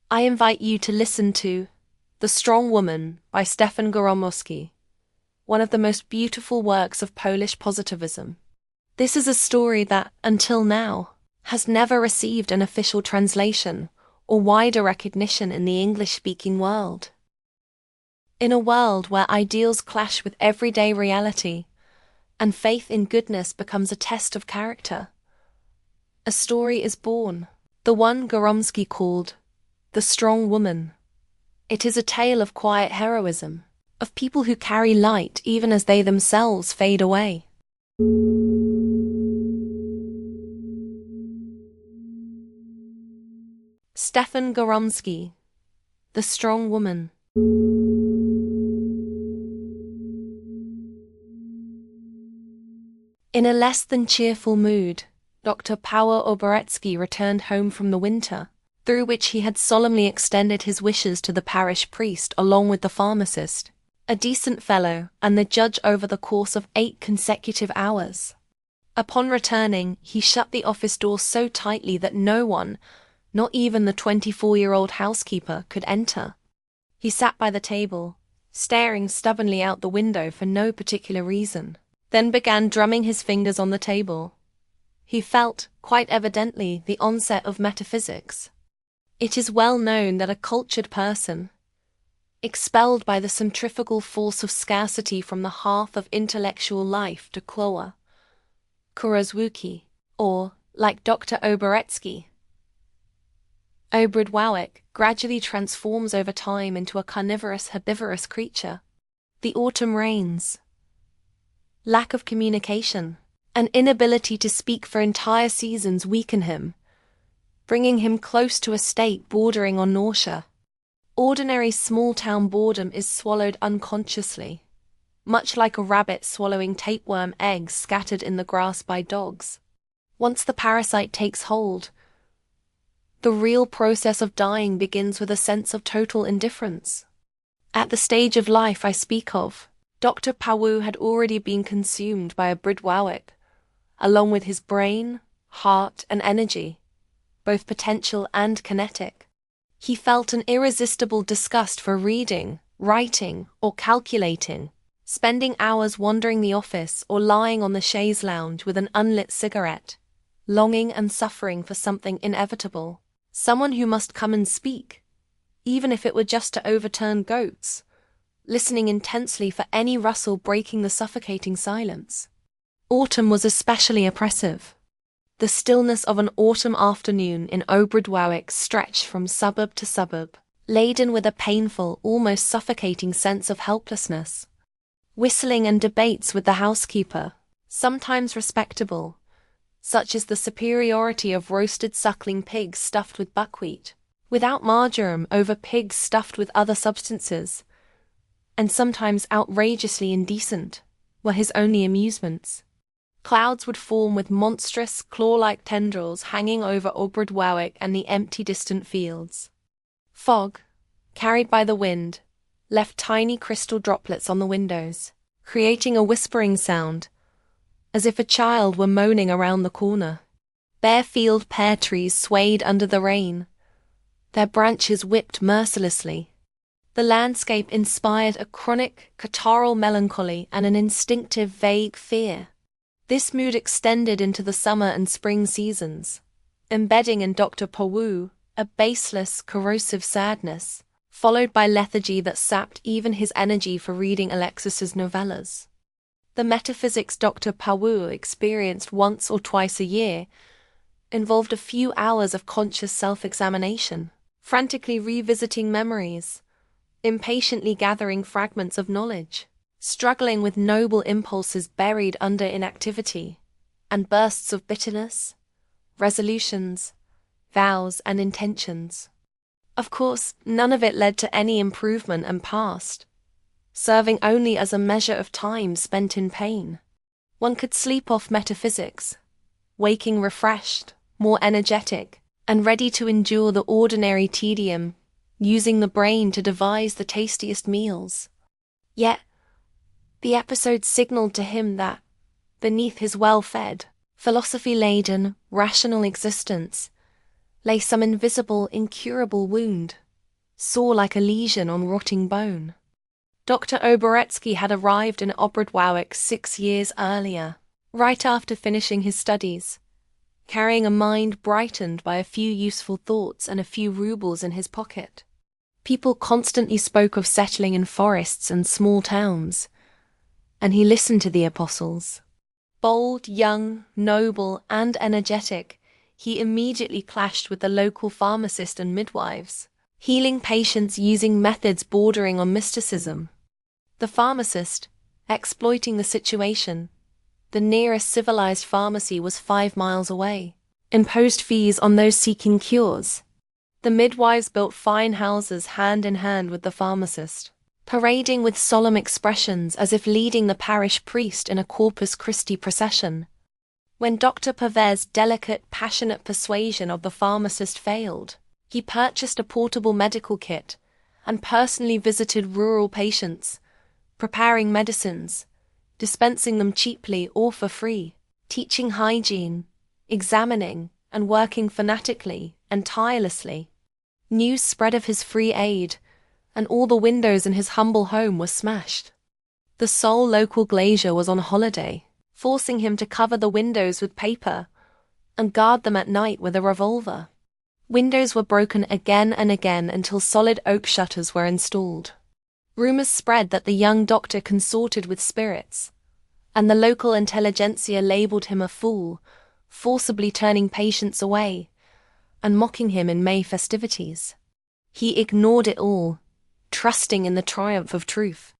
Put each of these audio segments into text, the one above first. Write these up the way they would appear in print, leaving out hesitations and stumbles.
I invite you to listen to The Strong Woman by Stefan Żeromski, one of the most beautiful works of Polish positivism. This is a story that, until now, has never received an official translation or wider recognition in the English-speaking world. In a world where ideals clash with everyday reality, and faith in goodness becomes a test of character, a story is born, the one Żeromski called The Strong Woman. It is a tale of quiet heroism, of people who carry light even as they themselves fade away. Stefan Żeromski, The Strong Woman. In a less than cheerful mood, Dr. Paweł Oborецki returned home from the winter, through which he had solemnly extended his wishes to the parish priest along with the pharmacist, a decent fellow, and the judge over the course of 8 consecutive hours. Upon returning, he shut the office door so tightly that no one, not even the 24-year-old housekeeper, could enter. He sat by the table, staring stubbornly out the window for no particular reason, then began drumming his fingers on the table. He felt, quite evidently, the onset of metaphysics. It is well known that a cultured person, expelled by the centrifugal force of scarcity from the hearth of intellectual life to cloa, kurozwuki, or, like Dr. Oborецki, obrzydłowik, gradually transforms over time into a carnivorous herbivorous creature. The autumn rains, lack of communication, an inability to speak for entire seasons weaken him, bringing him close to a state bordering on nausea. Ordinary small-town boredom is swallowed unconsciously, much like a rabbit swallowing tapeworm eggs scattered in the grass by dogs. Once the parasite takes hold, the real process of dying begins with a sense of total indifference. At the stage of life I speak of, Dr. Paweł had already been consumed by a obrzydłowik, along with his brain, heart, and energy, both potential and kinetic. He felt an irresistible disgust for reading, writing, or calculating, spending hours wandering the office or lying on the chaise lounge with an unlit cigarette, longing and suffering for something inevitable, someone who must come and speak, even if it were just to overturn goats, listening intensely for any rustle breaking the suffocating silence. Autumn was especially oppressive. The stillness of an autumn afternoon in obrzydłowik stretched from suburb to suburb, laden with a painful, almost suffocating sense of helplessness. Whistling and debates with the housekeeper, sometimes respectable, such as the superiority of roasted suckling pigs stuffed with buckwheat, without marjoram over pigs stuffed with other substances, and sometimes outrageously indecent, were his only amusements. Clouds would form with monstrous, claw-like tendrils hanging over obrzydłowik and the empty distant fields. Fog, carried by the wind, left tiny crystal droplets on the windows, creating a whispering sound, as if a child were moaning around the corner. Bare field pear trees swayed under the rain, their branches whipped mercilessly. The landscape inspired a chronic, catarrhal melancholy and an instinctive, vague fear. This mood extended into the summer and spring seasons, embedding in Dr. Paweł a baseless, corrosive sadness, followed by lethargy that sapped even his energy for reading Alexis's novellas. The metaphysics Dr. Paweł experienced once or twice a year involved a few hours of conscious self-examination, frantically revisiting memories, impatiently gathering fragments of knowledge, struggling with noble impulses buried under inactivity, and bursts of bitterness, resolutions, vows, and intentions. Of course, none of it led to any improvement and passed, serving only as a measure of time spent in pain. One could sleep off metaphysics, waking refreshed, more energetic, and ready to endure the ordinary tedium, using the brain to devise the tastiest meals. Yet, the episode signaled to him that, beneath his well-fed, philosophy-laden, rational existence, lay some invisible, incurable wound, sore like a lesion on rotting bone. Dr. Oboretsky had arrived in Obradwowik 6 years earlier, right after finishing his studies, carrying a mind brightened by a few useful thoughts and a few rubles in his pocket. People constantly spoke of settling in forests and small towns, and he listened to the apostles. Bold, young, noble, and energetic, he immediately clashed with the local pharmacist and midwives, healing patients using methods bordering on mysticism. The pharmacist, exploiting the situation, the nearest civilized pharmacy was 5 miles away, imposed fees on those seeking cures. The midwives built fine houses hand in hand with the pharmacist, parading with solemn expressions as if leading the parish priest in a Corpus Christi procession. When Dr. Pavet's delicate, passionate persuasion of the pharmacist failed, he purchased a portable medical kit and personally visited rural patients, preparing medicines, dispensing them cheaply or for free, teaching hygiene, examining, and working fanatically and tirelessly. News spread of his free aid, and all the windows in his humble home were smashed. The sole local glazier was on holiday, forcing him to cover the windows with paper and guard them at night with a revolver. Windows were broken again and again until solid oak shutters were installed. Rumors spread that the young doctor consorted with spirits, and the local intelligentsia labeled him a fool, forcibly turning patients away and mocking him in May festivities. He ignored it all, trusting in the triumph of truth.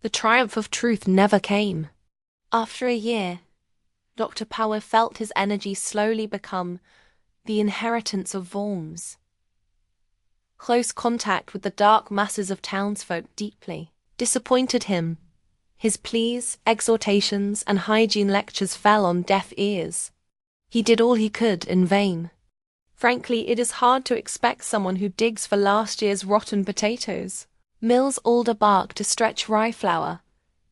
The triumph of truth never came. After a year, Dr. Power felt his energy slowly become the inheritance of Worms. Close contact with the dark masses of townsfolk deeply disappointed him. His pleas, exhortations, and hygiene lectures fell on deaf ears. He did all he could in vain. Frankly, it is hard to expect someone who digs for last year's rotten potatoes, mills alder bark to stretch rye flour,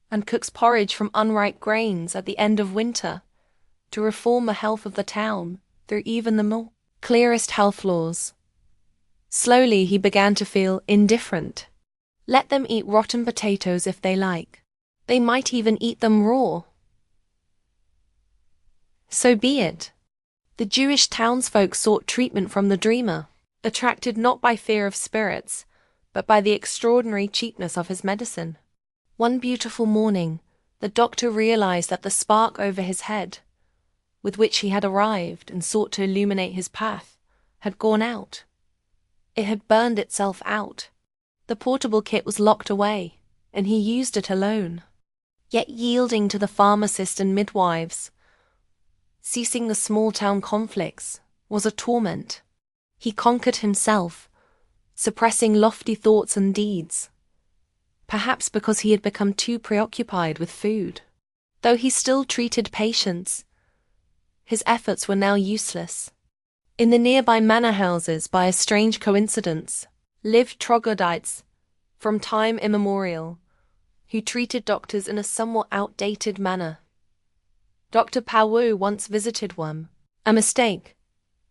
and cooks porridge from unripe grains at the end of winter, to reform the health of the town through even the more clearest health laws. Slowly he began to feel indifferent. Let them eat rotten potatoes if they like. They might even eat them raw. So be it. The Jewish townsfolk sought treatment from the dreamer, attracted not by fear of spirits, but by the extraordinary cheapness of his medicine. One beautiful morning, the doctor realized that the spark over his head, with which he had arrived and sought to illuminate his path, had gone out. It had burned itself out. The portable kit was locked away, and he used it alone. Yet yielding to the pharmacist and midwives, ceasing the small-town conflicts, was a torment. He conquered himself, suppressing lofty thoughts and deeds, perhaps because he had become too preoccupied with food. Though he still treated patients, his efforts were now useless. In the nearby manor houses, by a strange coincidence, lived troglodytes from time immemorial, who treated doctors in a somewhat outdated manner. Dr. Pawu once visited one. A mistake.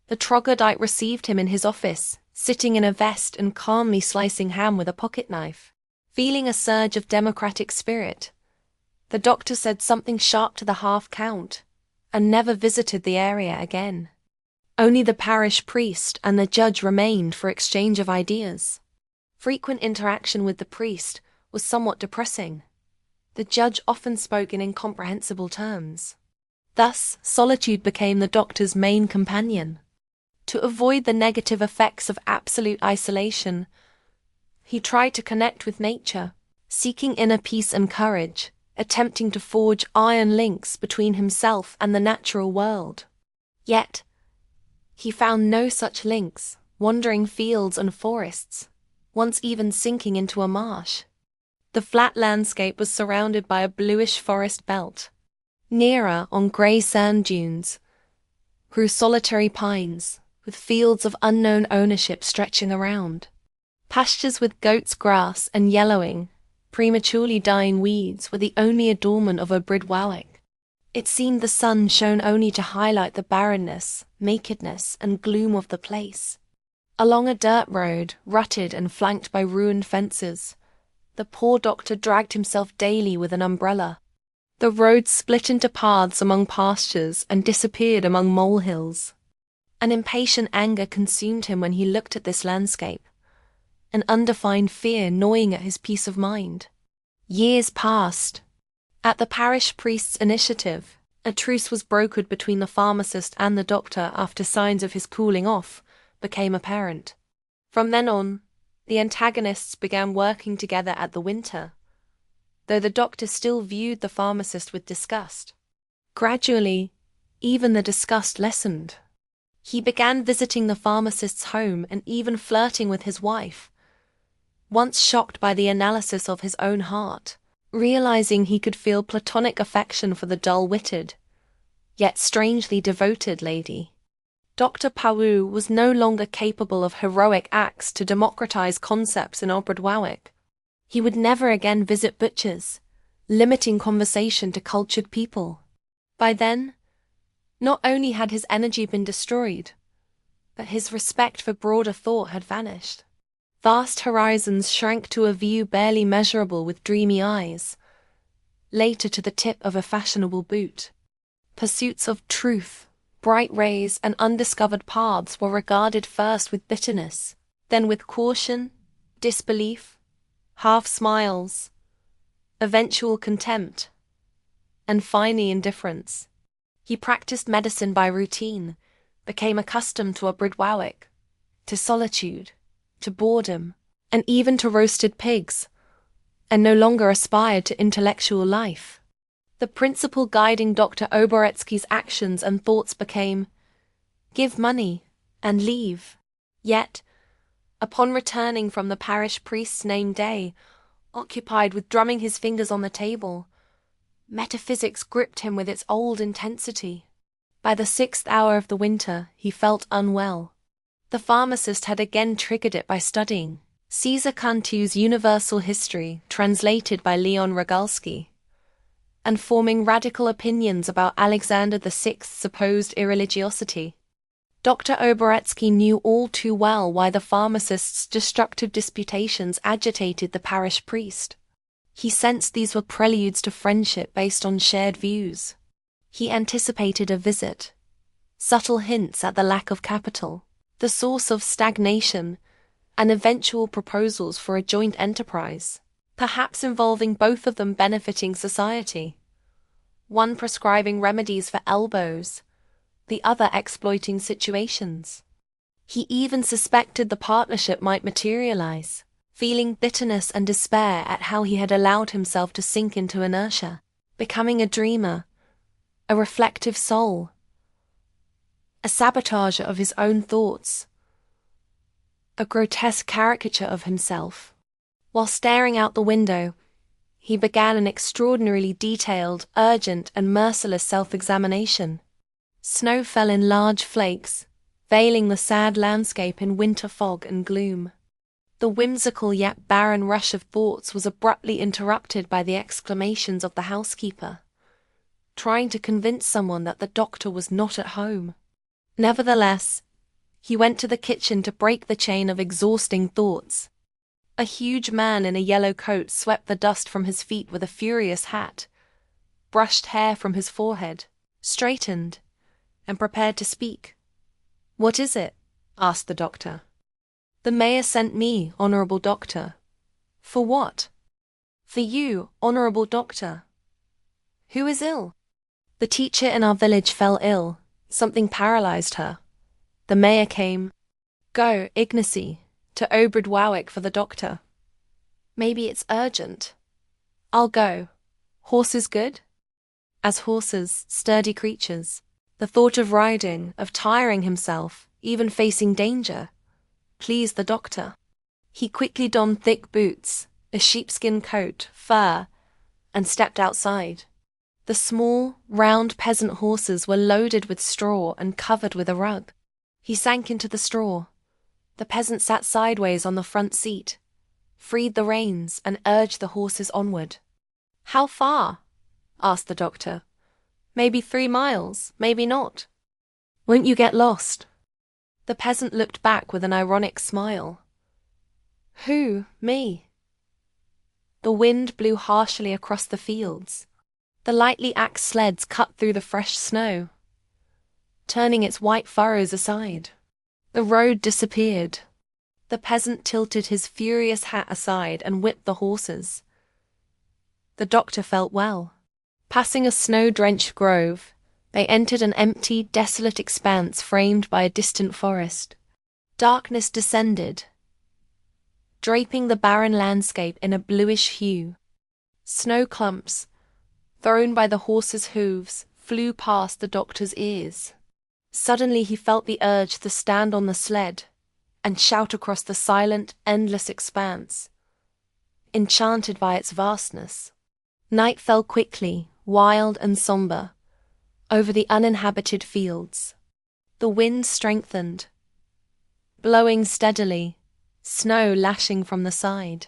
The troglodyte received him in his office, sitting in a vest and calmly slicing ham with a pocket knife. Feeling a surge of democratic spirit, the doctor said something sharp to the half-count, and never visited the area again. Only the parish priest and the judge remained for exchange of ideas. Frequent interaction with the priest was somewhat depressing. The judge often spoke in incomprehensible terms. Thus, solitude became the doctor's main companion. To avoid the negative effects of absolute isolation, he tried to connect with nature, seeking inner peace and courage, attempting to forge iron links between himself and the natural world. Yet, he found no such links, wandering fields and forests, once even sinking into a marsh. The flat landscape was surrounded by a bluish forest belt. Nearer, on grey sand dunes, grew solitary pines, with fields of unknown ownership stretching around. Pastures with goat's grass and yellowing, prematurely dying weeds were the only adornment of Obradwowik. It seemed the sun shone only to highlight the barrenness, nakedness, and gloom of the place. Along a dirt road, rutted and flanked by ruined fences, the poor doctor dragged himself daily with an umbrella. The road split into paths among pastures and disappeared among molehills. An impatient anger consumed him when he looked at this landscape, an undefined fear gnawing at his peace of mind. Years passed. At the parish priest's initiative, a truce was brokered between the pharmacist and the doctor after signs of his cooling off became apparent. From then on, the antagonists began working together at the winter, though the doctor still viewed the pharmacist with disgust. Gradually, even the disgust lessened. He began visiting the pharmacist's home and even flirting with his wife, once shocked by the analysis of his own heart, realizing he could feel platonic affection for the dull-witted, yet strangely devoted lady. Dr. Pau was no longer capable of heroic acts to democratize concepts in Obradwarwick. He would never again visit butchers, limiting conversation to cultured people. By then, not only had his energy been destroyed, but his respect for broader thought had vanished. Vast horizons shrank to a view barely measurable with dreamy eyes, later to the tip of a fashionable boot. Pursuits of truth, bright rays, and undiscovered paths were regarded first with bitterness, then with caution, disbelief, half smiles, eventual contempt, and finally indifference. He practiced medicine by routine, became accustomed to Obradwarwick, to solitude, to boredom, and even to roasted pigs, and no longer aspired to intellectual life. The principle guiding Dr. Oboretsky's actions and thoughts became, give money and leave. Yet, upon returning from the parish priest's named day, occupied with drumming his fingers on the table, metaphysics gripped him with its old intensity. By the 6th hour of the winter, he felt unwell. The pharmacist had again triggered it by studying Caesar Cantu's Universal History, translated by Leon Rogalski, and forming radical opinions about Alexander VI's supposed irreligiosity. Dr. Oboretsky knew all too well why the pharmacist's destructive disputations agitated the parish priest. He sensed these were preludes to friendship based on shared views. He anticipated a visit, subtle hints at the lack of capital, the source of stagnation, and eventual proposals for a joint enterprise, perhaps involving both of them benefiting society. One prescribing remedies for elbows, the other exploiting situations. He even suspected the partnership might materialize, feeling bitterness and despair at how he had allowed himself to sink into inertia, becoming a dreamer, a reflective soul, a sabotager of his own thoughts, a grotesque caricature of himself. While staring out the window, he began an extraordinarily detailed, urgent, and merciless self-examination. Snow fell in large flakes, veiling the sad landscape in winter fog and gloom. The whimsical yet barren rush of thoughts was abruptly interrupted by the exclamations of the housekeeper, trying to convince someone that the doctor was not at home. Nevertheless, he went to the kitchen to break the chain of exhausting thoughts. A huge man in a yellow coat swept the dust from his feet with a furious hat, brushed hair from his forehead, straightened, and prepared to speak. "What is it?" asked the doctor. "The mayor sent me, honorable doctor." "For what?" "For you, honorable doctor." "Who is ill?" "The teacher in our village fell ill. Something paralyzed her. The mayor came." "Go, Ignacy, to Obradwarwick for the doctor." "Maybe it's urgent." "I'll go. Horses good?" As horses, sturdy creatures, the thought of riding, of tiring himself, even facing danger, pleased the doctor. He quickly donned thick boots, a sheepskin coat, fur, and stepped outside. The small, round peasant horses were loaded with straw and covered with a rug. He sank into the straw. The peasant sat sideways on the front seat, freed the reins, and urged the horses onward. "How far?" asked the doctor. Maybe 3 miles, maybe not. Won't you get lost? The peasant looked back with an ironic smile. Who, me? The wind blew harshly across the fields. The lightly axed sleds cut through the fresh snow, turning its white furrows aside. The road disappeared. The peasant tilted his furious hat aside and whipped the horses. The doctor felt well. Passing a snow-drenched grove, they entered an empty, desolate expanse framed by a distant forest. Darkness descended, draping the barren landscape in a bluish hue. Snow clumps, thrown by the horses' hooves, flew past the doctor's ears. Suddenly he felt the urge to stand on the sled and shout across the silent, endless expanse, enchanted by its vastness. Night fell quickly, wild and somber, over the uninhabited fields. The wind strengthened, blowing steadily, snow lashing from the side.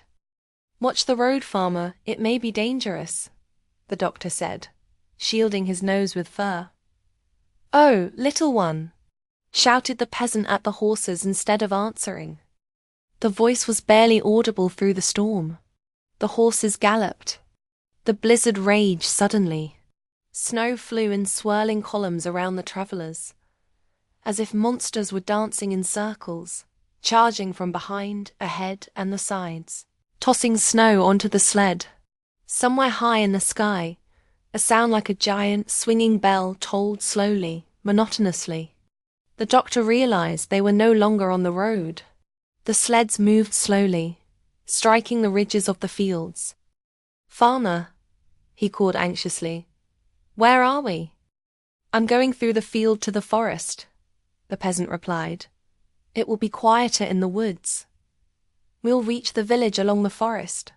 Watch the road, farmer, it may be dangerous, the doctor said, shielding his nose with fur. Oh, little one, shouted the peasant at the horses instead of answering. The voice was barely audible through the storm. The horses galloped. The blizzard raged suddenly. Snow flew in swirling columns around the travellers, as if monsters were dancing in circles, charging from behind, ahead, and the sides, tossing snow onto the sled. Somewhere high in the sky, a sound like a giant, swinging bell tolled slowly, monotonously. The doctor realized they were no longer on the road. The sleds moved slowly, striking the ridges of the fields. Farmer, he called anxiously, where are we? I'm going through the field to the forest, the peasant replied. It will be quieter in the woods. We'll reach the village along the forest.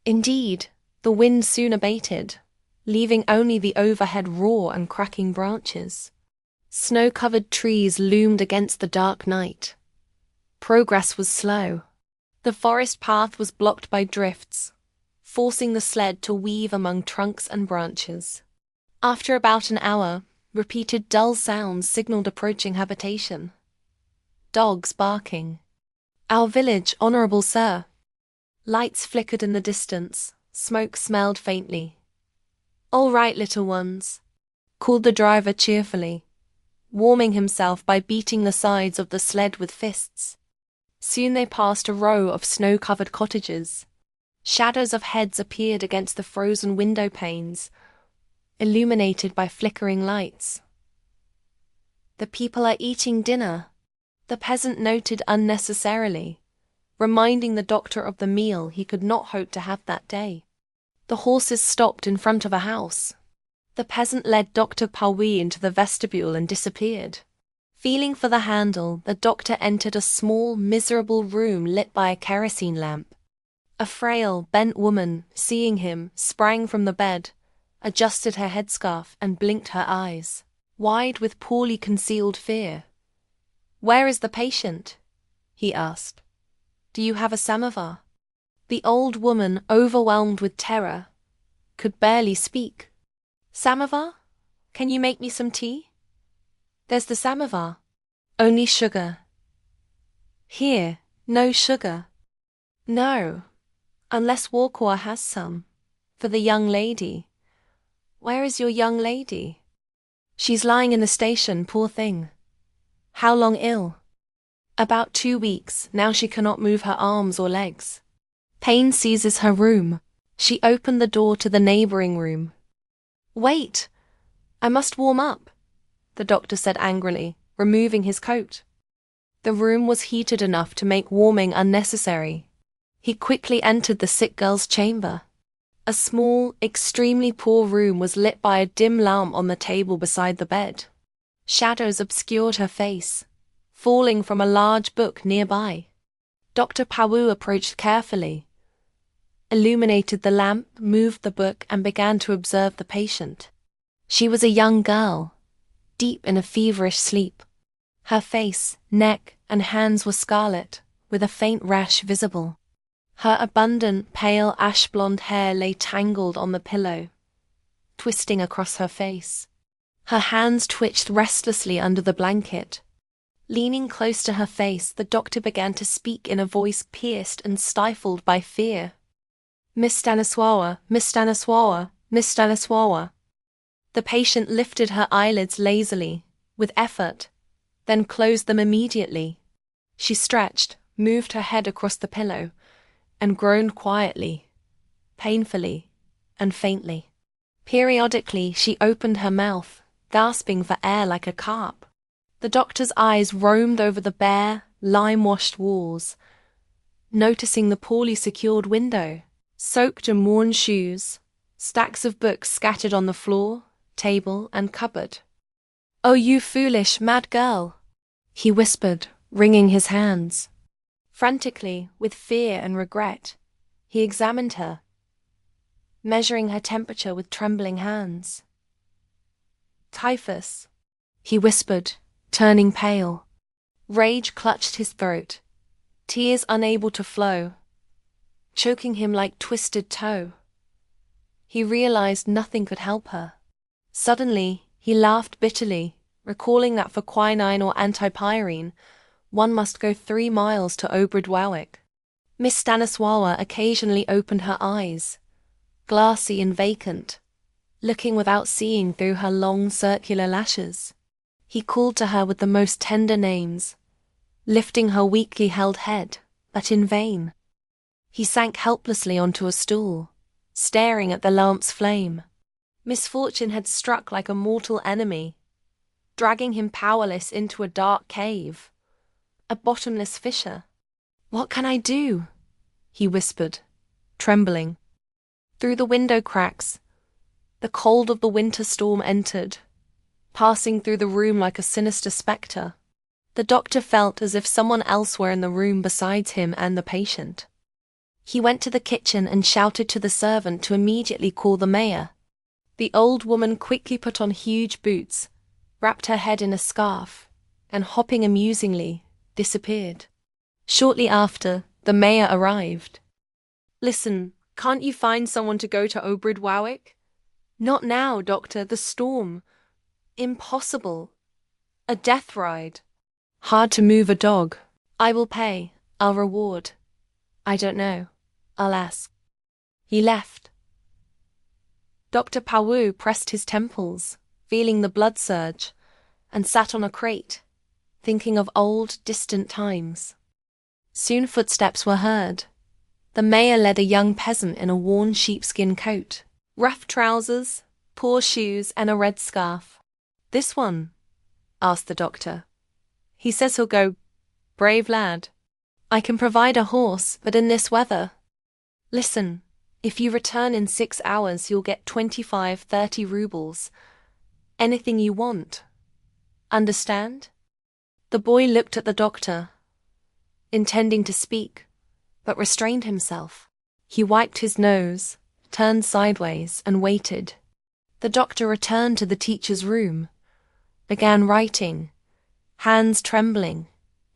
Indeed, the wind soon abated, leaving only the overhead roar and cracking branches. Snow-covered trees loomed against the dark night. Progress was slow. The forest path was blocked by drifts, forcing the sled to weave among trunks and branches. After about an hour, repeated dull sounds signaled approaching habitation. Dogs barking. Our village, honourable sir. Lights flickered in the distance, smoke smelled faintly. All right, little ones, called the driver cheerfully, warming himself by beating the sides of the sled with fists. Soon they passed a row of snow-covered cottages. Shadows of heads appeared against the frozen window panes, illuminated by flickering lights. The people are eating dinner, the peasant noted unnecessarily, reminding the doctor of the meal he could not hope to have that day. The horses stopped in front of a house. The peasant led Dr. Paui into the vestibule and disappeared. Feeling for the handle, the doctor entered a small, miserable room lit by a kerosene lamp. A frail, bent woman, seeing him, sprang from the bed, adjusted her headscarf and blinked her eyes, wide with poorly concealed fear. Where is the patient? He asked. Do you have a samovar? The old woman, overwhelmed with terror, could barely speak. Samovar? Can you make me some tea? There's the samovar. Only sugar. Here, no sugar. No, unless Warkor has some. For the young lady. Where is your young lady? She's lying in the station, poor thing. How long ill? About 2 weeks, now she cannot move her arms or legs. Pain seizes her room. She opened the door to the neighbouring room. Wait! I must warm up, the doctor said angrily, removing his coat. The room was heated enough to make warming unnecessary. He quickly entered the sick girl's chamber. A small, extremely poor room was lit by a dim lamp on the table beside the bed. Shadows obscured her face, falling from a large book nearby. Dr. Pawu approached carefully, illuminated the lamp, moved the book, and began to observe the patient. She was a young girl, deep in a feverish sleep. Her face, neck, and hands were scarlet, with a faint rash visible. Her abundant, pale ash-blonde hair lay tangled on the pillow, twisting across her face. Her hands twitched restlessly under the blanket. Leaning close to her face, the doctor began to speak in a voice pierced and stifled by fear. "Miss Stanisława, Miss Stanisława, Miss Stanisława." The patient lifted her eyelids lazily, with effort, then closed them immediately. She stretched, moved her head across the pillow, and groaned quietly, painfully, and faintly. Periodically, she opened her mouth, gasping for air like a carp. The doctor's eyes roamed over the bare, lime-washed walls, noticing the poorly secured window, soaked and worn shoes, stacks of books scattered on the floor, table, and cupboard. "Oh, you foolish, mad girl," he whispered, wringing his hands. Frantically, with fear and regret, he examined her, measuring her temperature with trembling hands. "Typhus," he whispered, turning pale. Rage clutched his throat, tears unable to flow, choking him like twisted tow. He realized nothing could help her. Suddenly, he laughed bitterly, recalling that for quinine or antipyrine, one must go 3 miles to Obradwarwick. Miss Stanisława occasionally opened her eyes, glassy and vacant, looking without seeing through her long circular lashes. He called to her with the most tender names, lifting her weakly held head, but in vain. He sank helplessly onto a stool, staring at the lamp's flame. Misfortune had struck like a mortal enemy, dragging him powerless into a dark cave, a bottomless fissure. "What can I do?" he whispered, trembling. Through the window cracks, the cold of the winter storm entered, passing through the room like a sinister spectre. The doctor felt as if someone else were in the room besides him and the patient. He went to the kitchen and shouted to the servant to immediately call the mayor. The old woman quickly put on huge boots, wrapped her head in a scarf, and hopping amusingly, disappeared. Shortly after, the mayor arrived. "Listen, can't you find someone to go to Obradwarwick?" "Not now, doctor, the storm. Impossible. A death ride. Hard to move a dog. I will pay. I'll reward. I don't know. I'll ask." He left. Dr. Pawu pressed his temples, feeling the blood surge, and sat on a crate, thinking of old, distant times. Soon footsteps were heard. The mayor led a young peasant in a worn sheepskin coat, rough trousers, poor shoes, and a red scarf. "This one?" asked the doctor. "He says he'll go. Brave lad. I can provide a horse, but in this weather. Listen, if you return in 6 hours, you'll get 25-30 rubles. Anything you want. Understand?" The boy looked at the doctor, intending to speak, but restrained himself. He wiped his nose, turned sideways, and waited. The doctor returned to the teacher's room, began writing, hands trembling,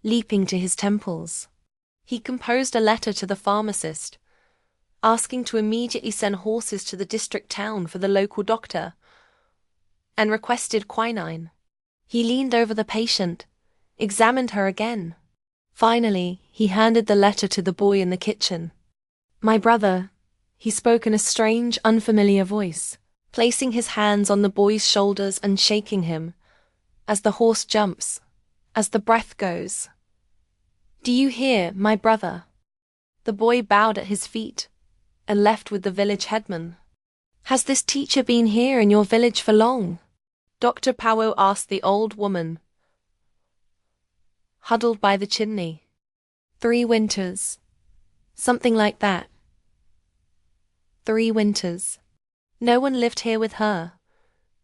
leaping to his temples. He composed a letter to the pharmacist, asking to immediately send horses to the district town for the local doctor, and requested quinine. He leaned over the patient, examined her again. Finally, he handed the letter to the boy in the kitchen. "My brother," he spoke in a strange, unfamiliar voice, placing his hands on the boy's shoulders and shaking him, as the horse jumps, as the breath goes. "Do you hear, my brother?" The boy bowed at his feet, and left with the village headman. "Has this teacher been here in your village for long?" Dr. Pawu asked the old woman, huddled by the chimney. 3 winters. Something like that. 3 winters. No one lived here with her.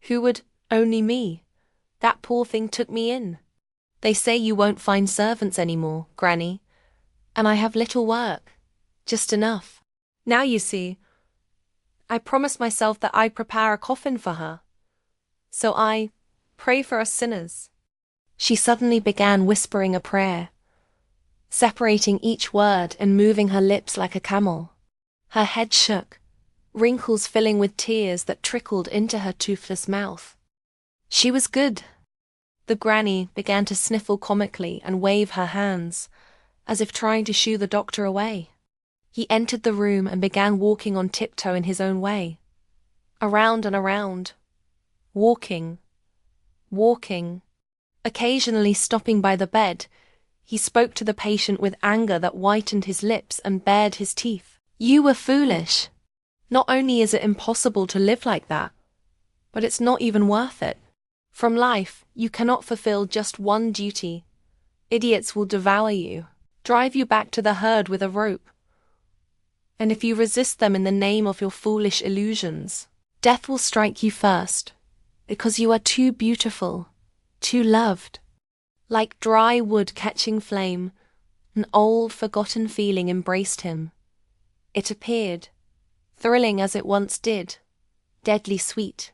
Who would? Only me. That poor thing took me in. They say you won't find servants anymore, Granny, and I have little work, just enough. Now you see, I promised myself that I'd prepare a coffin for her. So I pray for us sinners. She suddenly began whispering a prayer, separating each word and moving her lips like a camel. Her head shook, wrinkles filling with tears that trickled into her toothless mouth. She was good. The granny began to sniffle comically and wave her hands, as if trying to shoo the doctor away. He entered the room and began walking on tiptoe in his own way. Around and around. Walking. Occasionally stopping by the bed, he spoke to the patient with anger that whitened his lips and bared his teeth. You were foolish. Not only is it impossible to live like that, but it's not even worth it. From life, you cannot fulfill just one duty. Idiots will devour you, drive you back to the herd with a rope. And if you resist them in the name of your foolish illusions, death will strike you first, because you are too beautiful, too loved. Like dry wood catching flame, an old, forgotten feeling embraced him. It appeared, thrilling as it once did, deadly sweet.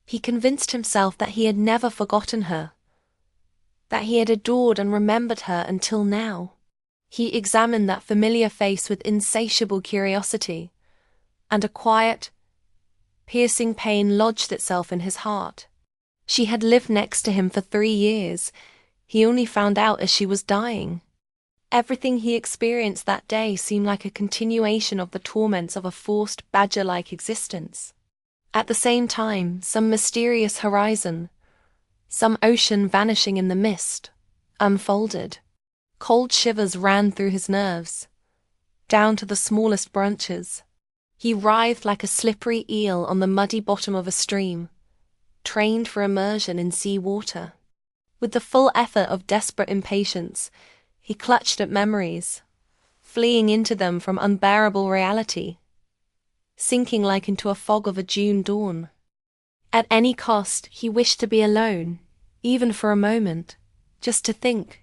He convinced himself that he had never forgotten her, that he had adored and remembered her until now. He examined that familiar face with insatiable curiosity, and a quiet, piercing pain lodged itself in his heart. She had lived next to him for 3 years. He only found out as she was dying. Everything he experienced that day seemed like a continuation of the torments of a forced, badger-like existence. At the same time, some mysterious horizon, some ocean vanishing in the mist, unfolded. Cold shivers ran through his nerves, down to the smallest branches. He writhed like a slippery eel on the muddy bottom of a stream, trained for immersion in sea water. With the full effort of desperate impatience, he clutched at memories, fleeing into them from unbearable reality, sinking like into a fog of a June dawn. At any cost, he wished to be alone, even for a moment, just to think.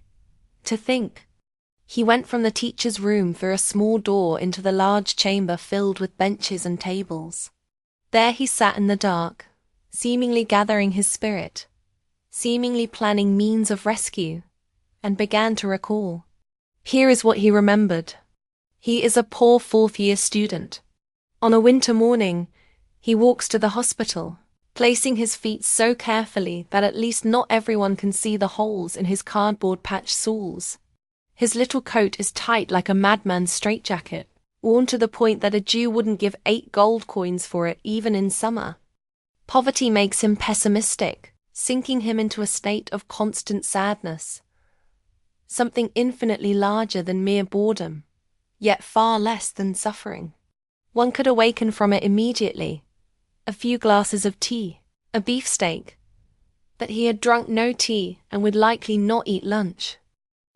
He went from the teacher's room through a small door into the large chamber filled with benches and tables. There he sat in the dark, seemingly gathering his spirit, seemingly planning means of rescue, and began to recall. Here is what he remembered. He is a poor fourth-year student. On a winter morning, he walks to the hospital, placing his feet so carefully that at least not everyone can see the holes in his cardboard-patched soles. His little coat is tight like a madman's straitjacket, worn to the point that a Jew wouldn't give 8 gold coins for it even in summer. Poverty makes him pessimistic, sinking him into a state of constant sadness. Something infinitely larger than mere boredom, yet far less than suffering. One could awaken from it immediately. A few glasses of tea, a beefsteak. But he had drunk no tea and would likely not eat lunch.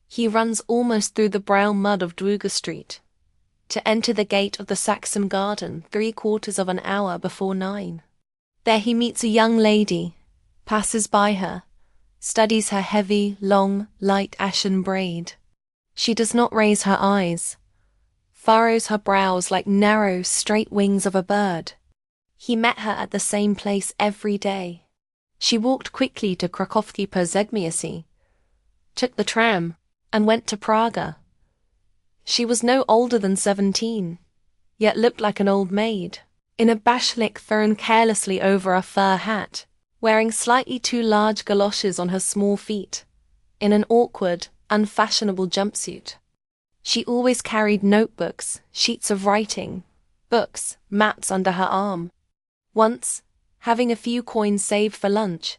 He runs almost through the brown mud of Druga Street, to enter the gate of the Saxon Garden 3/4 of an hour before 9. There he meets a young lady, passes by her, studies her heavy, long, light ashen braid. She does not raise her eyes, furrows her brows like narrow, straight wings of a bird. He met her at the same place every day. She walked quickly to Krakowski Pożegmiacy, took the tram, and went to Praga. She was no older than 17, yet looked like an old maid, in a bashlik thrown carelessly over a fur hat, wearing slightly too large galoshes on her small feet, in an awkward, unfashionable jumpsuit. She always carried notebooks, sheets of writing, books, maps under her arm. Once, having a few coins saved for lunch,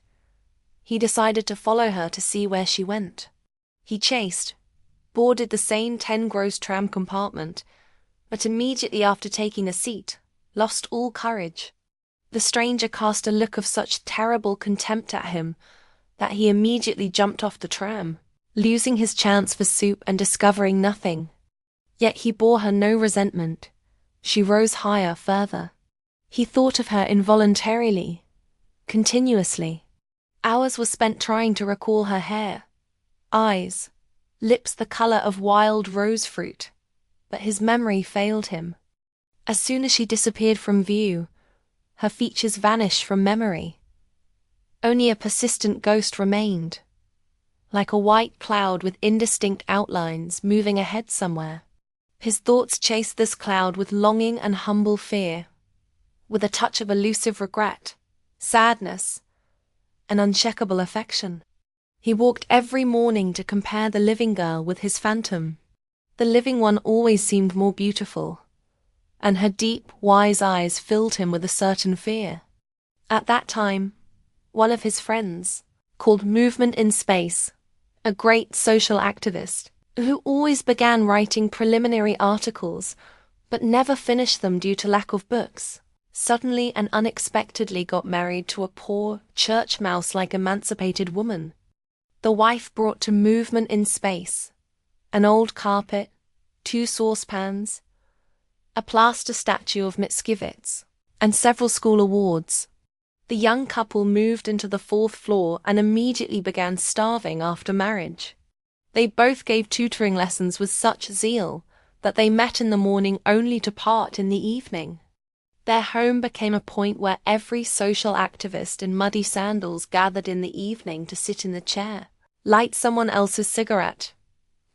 he decided to follow her to see where she went. He chased, boarded the same 10 gross tram compartment, but immediately after taking a seat, lost all courage. The stranger cast a look of such terrible contempt at him that he immediately jumped off the tram, losing his chance for soup and discovering nothing. Yet he bore her no resentment. She rose higher, further. He thought of her involuntarily, continuously. Hours were spent trying to recall her hair, eyes, lips the color of wild rose fruit, but his memory failed him. As soon as she disappeared from view, her features vanished from memory. Only a persistent ghost remained, like a white cloud with indistinct outlines moving ahead somewhere. His thoughts chased this cloud with longing and humble fear, with a touch of elusive regret, sadness, an uncheckable affection. He walked every morning to compare the living girl with his phantom. The living one always seemed more beautiful, and her deep, wise eyes filled him with a certain fear. At that time, one of his friends, called Movement in Space, a great social activist, who always began writing preliminary articles but never finished them due to lack of books, suddenly and unexpectedly got married to a poor, church mouse-like emancipated woman. The wife brought to Movement in Space an old carpet, 2 saucepans, a plaster statue of Mickiewicz, and several school awards. The young couple moved into the 4th floor and immediately began starving after marriage. They both gave tutoring lessons with such zeal that they met in the morning only to part in the evening. Their home became a point where every social activist in muddy sandals gathered in the evening to sit in the chair, light someone else's cigarette,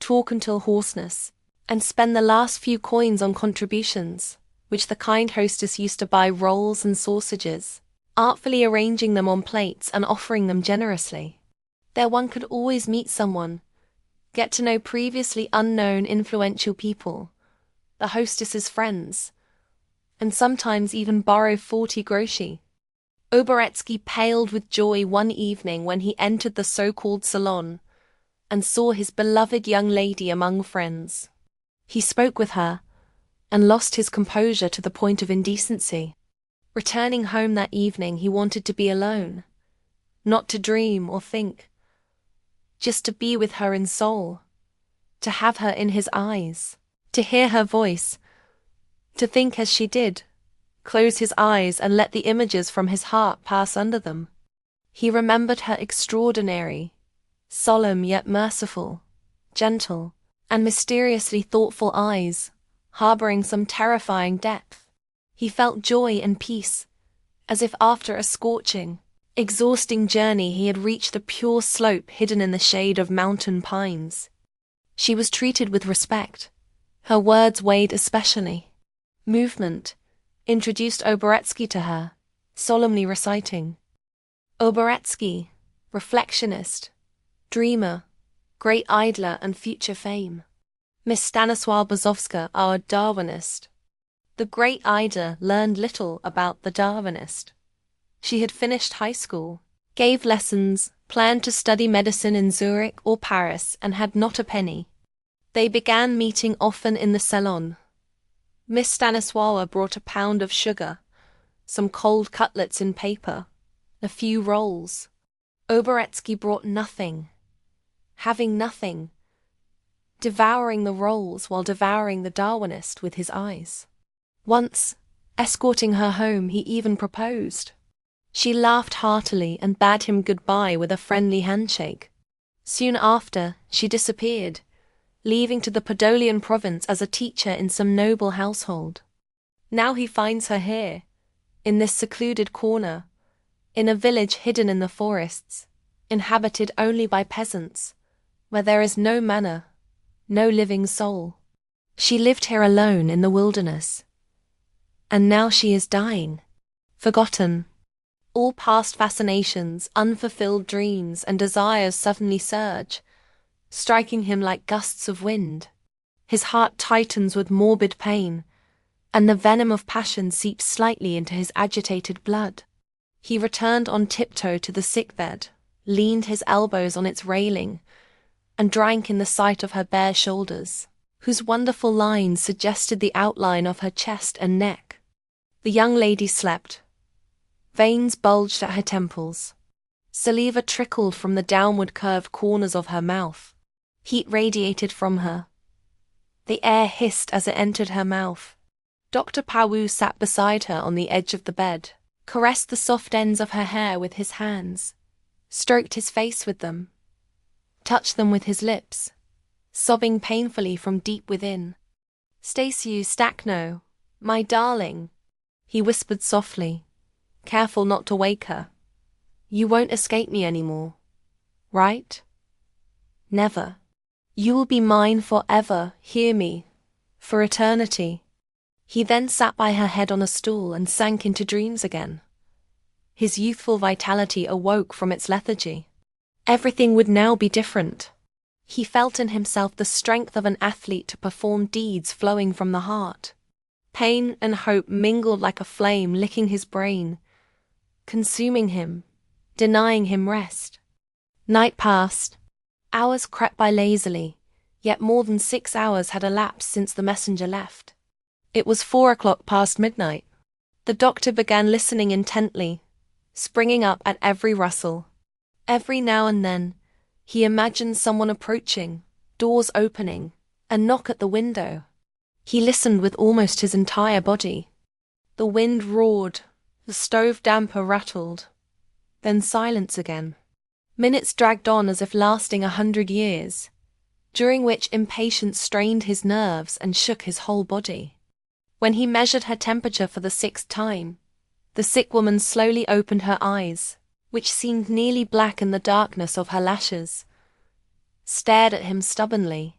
talk until hoarseness, and spend the last few coins on contributions, which the kind hostess used to buy rolls and sausages, artfully arranging them on plates and offering them generously. There one could always meet someone, get to know previously unknown influential people, the hostess's friends, and sometimes even borrow 40 groszy. Oboretsky paled with joy one evening when he entered the so-called salon and saw his beloved young lady among friends. He spoke with her and lost his composure to the point of indecency. Returning home that evening, he wanted to be alone, not to dream or think, just to be with her in soul, to have her in his eyes, to hear her voice, to think as she did, close his eyes and let the images from his heart pass under them. He remembered her extraordinary, solemn yet merciful, gentle, and mysteriously thoughtful eyes, harboring some terrifying depth. He felt joy and peace, as if after a scorching, exhausting journey he had reached a pure slope hidden in the shade of mountain pines. She was treated with respect. Her words weighed especially. Movement introduced Oboretsky to her, solemnly reciting, "Oboretsky, reflectionist, dreamer, great idler and future fame. Miss Stanisław Brzozowska, our Darwinist." The great Ida learned little about the Darwinist. She had finished high school, gave lessons, planned to study medicine in Zurich or Paris, and had not a penny. They began meeting often in the salon. Miss Stanisława brought a pound of sugar, some cold cutlets in paper, a few rolls. Oboretsky brought nothing, having nothing, devouring the rolls while devouring the Darwinist with his eyes. Once, escorting her home, he even proposed. She laughed heartily and bade him goodbye with a friendly handshake. Soon after, she disappeared, leaving to the Podolian province as a teacher in some noble household. Now he finds her here, in this secluded corner, in a village hidden in the forests, inhabited only by peasants, where there is no manor, no living soul. She lived here alone in the wilderness. And now she is dying, forgotten. All past fascinations, unfulfilled dreams, and desires suddenly surge, striking him like gusts of wind. His heart tightens with morbid pain, and the venom of passion seeps slightly into his agitated blood. He returned on tiptoe to the sickbed, leaned his elbows on its railing, and drank in the sight of her bare shoulders, whose wonderful lines suggested the outline of her chest and neck. The young lady slept. Veins bulged at her temples. Saliva trickled from the downward curved corners of her mouth. Heat radiated from her. The air hissed as it entered her mouth. Dr. Pawu sat beside her on the edge of the bed, caressed the soft ends of her hair with his hands, stroked his face with them, touched them with his lips, sobbing painfully from deep within. "Stasiu Stakno, my darling," he whispered softly, careful not to wake her. "You won't escape me anymore, right? Never. You will be mine forever, hear me, for eternity." He then sat by her head on a stool and sank into dreams again. His youthful vitality awoke from its lethargy. Everything would now be different. He felt in himself the strength of an athlete to perform deeds flowing from the heart. Pain and hope mingled like a flame, licking his brain, consuming him, denying him rest. Night passed. Hours crept by lazily, yet more than 6 hours had elapsed since the messenger left. It was 4 o'clock past midnight. The doctor began listening intently, springing up at every rustle. Every now and then, he imagined someone approaching, doors opening, a knock at the window. He listened with almost his entire body. The wind roared, the stove damper rattled, then silence again. Minutes dragged on as if lasting 100 years, during which impatience strained his nerves and shook his whole body. When he measured her temperature for the 6th time, the sick woman slowly opened her eyes, which seemed nearly black in the darkness of her lashes, stared at him stubbornly,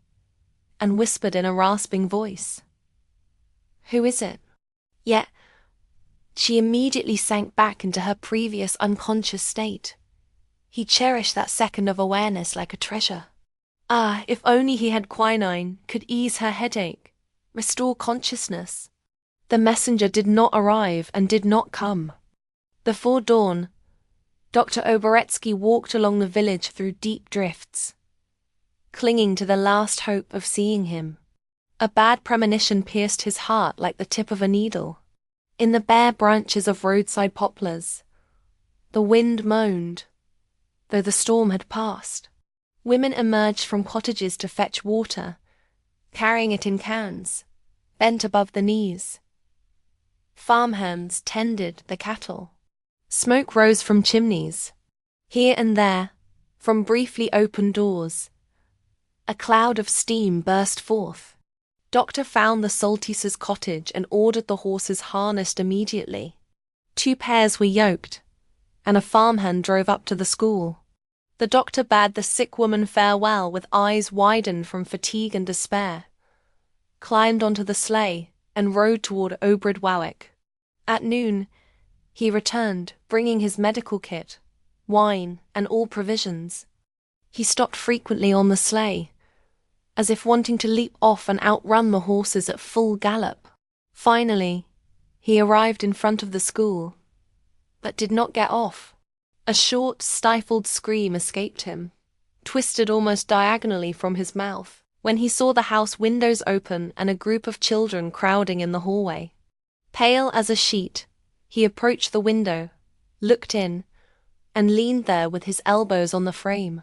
and whispered in a rasping voice, "Who is it?" Yet, she immediately sank back into her previous unconscious state. He cherished that second of awareness like a treasure. Ah, if only he had quinine, could ease her headache, restore consciousness. The messenger did not arrive and did not come. Before dawn, Dr. Oboretsky walked along the village through deep drifts, clinging to the last hope of seeing him. A bad premonition pierced his heart like the tip of a needle. In the bare branches of roadside poplars, the wind moaned, though the storm had passed. Women emerged from cottages to fetch water, carrying it in cans, bent above the knees. Farmhands tended the cattle. Smoke rose from chimneys. Here and there, from briefly opened doors, a cloud of steam burst forth. Doctor found the Soltises' cottage and ordered the horses harnessed immediately. 2 pairs were yoked, and a farmhand drove up to the school. The doctor bade the sick woman farewell with eyes widened from fatigue and despair, climbed onto the sleigh, and rode toward Obradwarwick. At noon, he returned, bringing his medical kit, wine, and all provisions. He stopped frequently on the sleigh, as if wanting to leap off and outrun the horses at full gallop. Finally, he arrived in front of the school, but did not get off. A short, stifled scream escaped him, twisted almost diagonally from his mouth, when he saw the house windows open and a group of children crowding in the hallway. Pale as a sheet, he approached the window, looked in, and leaned there with his elbows on the frame.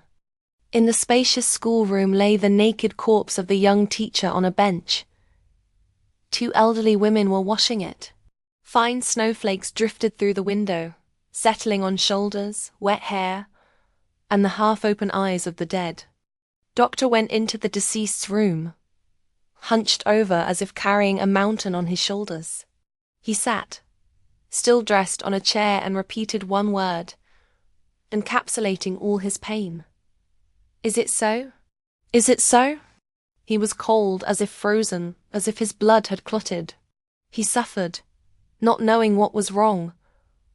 In the spacious schoolroom lay the naked corpse of the young teacher on a bench. 2 elderly women were washing it. Fine snowflakes drifted through the window, settling on shoulders, wet hair, and the half-open eyes of the dead. Doctor went into the deceased's room, hunched over as if carrying a mountain on his shoulders. He sat, still dressed, on a chair and repeated one word, encapsulating all his pain. "Is it so? Is it so?" He was cold, as if frozen, as if his blood had clotted. He suffered, not knowing what was wrong,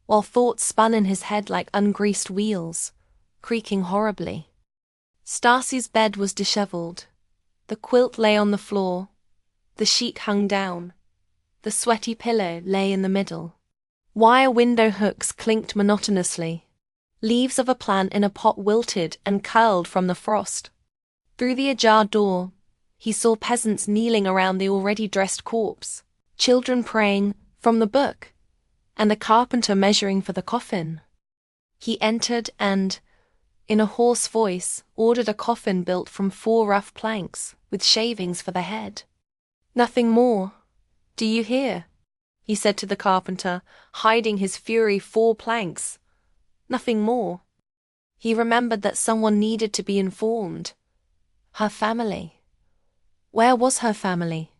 while thoughts spun in his head like ungreased wheels, creaking horribly. Stacy's bed was dishevelled. The quilt lay on the floor. The sheet hung down. The sweaty pillow lay in the middle. Wire window hooks clinked monotonously. Leaves of a plant in a pot wilted and curled from the frost. Through the ajar door, he saw peasants kneeling around the already dressed corpse, children praying from the book, and a carpenter measuring for the coffin. He entered and, in a hoarse voice, ordered a coffin built from 4 rough planks, with shavings for the head. "Nothing more. Do you hear?" he said to the carpenter, hiding his fury. 4 planks. Nothing more. He remembered that someone needed to be informed. Her family. Where was her family?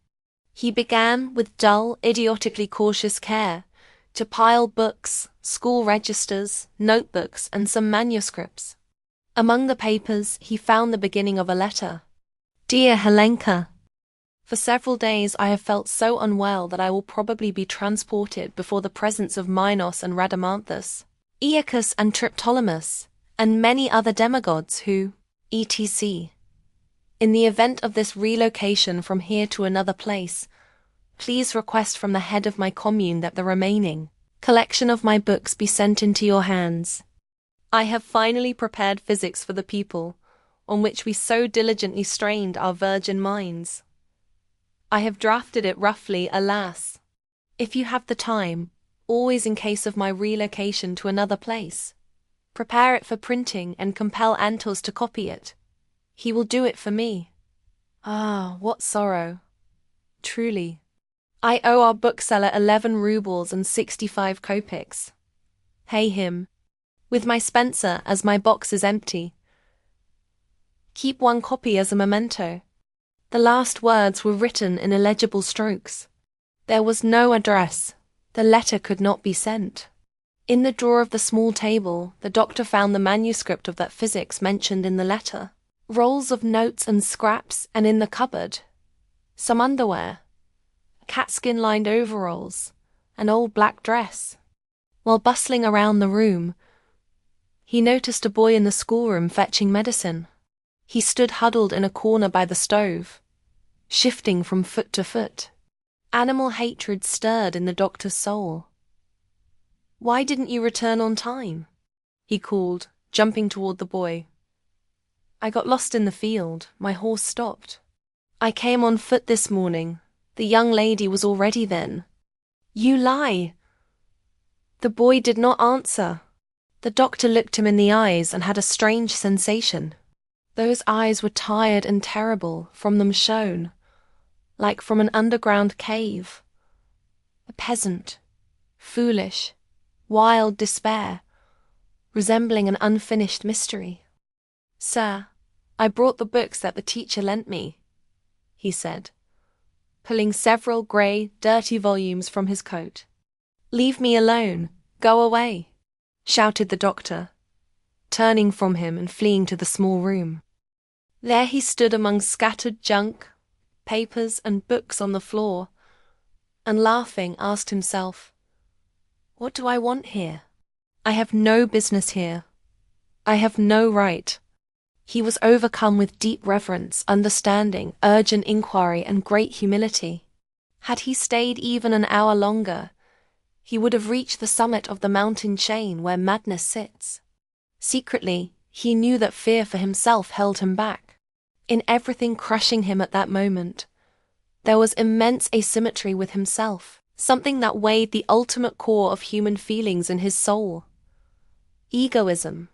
He began, with dull, idiotically cautious care, to pile books, school registers, notebooks, and some manuscripts. Among the papers, he found the beginning of a letter. "Dear Helenka, for several days I have felt so unwell that I will probably be transported before the presence of Minos and Rhadamanthus. Aeacus and Triptolemus, and many other demigods who, etc. In the event of this relocation from here to another place, please request from the head of my commune that the remaining collection of my books be sent into your hands. I have finally prepared physics for the people, on which we so diligently strained our virgin minds. I have drafted it roughly, alas. If you have the time, always in case of my relocation to another place, prepare it for printing and compel Antos to copy it. He will do it for me. Ah, what sorrow. Truly. I owe our bookseller 11 rubles and 65 kopecks. Pay him. With my Spencer, as my box is empty. Keep one copy as a memento. The last words were written in illegible strokes. There was no address. The letter could not be sent. In the drawer of the small table, the doctor found the manuscript of that physics mentioned in the letter, rolls of notes and scraps, and in the cupboard, some underwear, catskin-lined overalls, an old black dress. While bustling around the room, he noticed a boy in the schoolroom fetching medicine. He stood huddled in a corner by the stove, shifting from foot to foot. Animal hatred stirred in the doctor's soul. "Why didn't you return on time?" he called, jumping toward the boy. "I got lost in the field. My horse stopped. I came on foot this morning. The young lady was already then." "You lie!" The boy did not answer. The doctor looked him in the eyes and had a strange sensation. Those eyes were tired and terrible, from them shone, like from an underground cave, a peasant, foolish, wild despair, resembling an unfinished mystery. "Sir, I brought the books that the teacher lent me," he said, pulling several grey, dirty volumes from his coat. "Leave me alone. Go away," shouted the doctor, turning from him and fleeing to the small room. There he stood among scattered junk, papers and books on the floor, and laughing asked himself, "What do I want here? I have no business here. I have no right." He was overcome with deep reverence, understanding, urgent inquiry, and great humility. Had he stayed even an hour longer, he would have reached the summit of the mountain chain where madness sits. Secretly, he knew that fear for himself held him back. In everything crushing him at that moment, there was immense asymmetry with himself, something that weighed the ultimate core of human feelings in his soul. Egoism.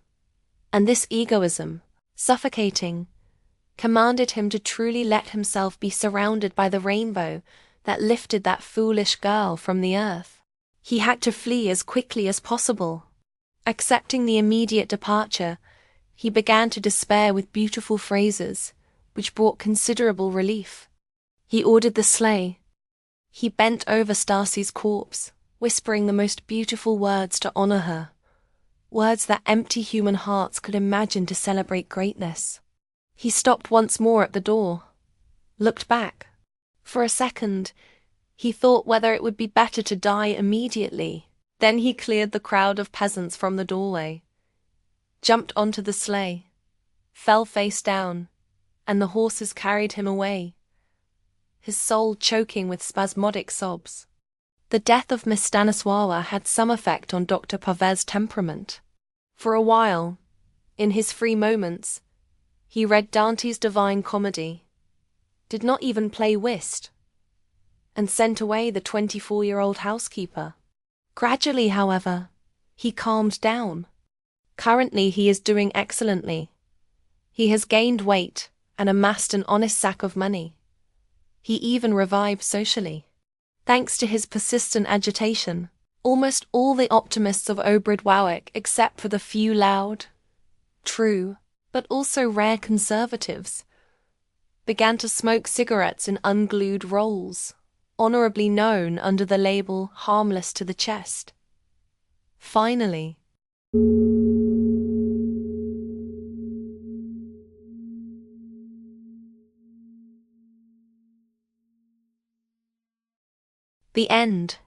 And this egoism, suffocating, commanded him to truly let himself be surrounded by the rainbow that lifted that foolish girl from the earth. He had to flee as quickly as possible. Accepting the immediate departure, he began to despair with beautiful phrases, which brought considerable relief. He ordered the sleigh. He bent over Stacy's corpse, whispering the most beautiful words to honor her, words that empty human hearts could imagine to celebrate greatness. He stopped once more at the door, looked back. For a second, he thought whether it would be better to die immediately. Then he cleared the crowd of peasants from the doorway, jumped onto the sleigh, fell face down, and the horses carried him away, his soul choking with spasmodic sobs. The death of Miss Stanisława had some effect on Dr. Pavez's temperament. For a while, in his free moments, he read Dante's Divine Comedy, did not even play whist, and sent away the 24-year-old housekeeper. Gradually, however, he calmed down. Currently he is doing excellently. He has gained weight and amassed an honest sack of money. He even revived socially. Thanks to his persistent agitation, almost all the optimists of Obrid Wowick, except for the few loud, true, but also rare conservatives, began to smoke cigarettes in unglued rolls, honorably known under the label harmless to the chest. Finally, the end.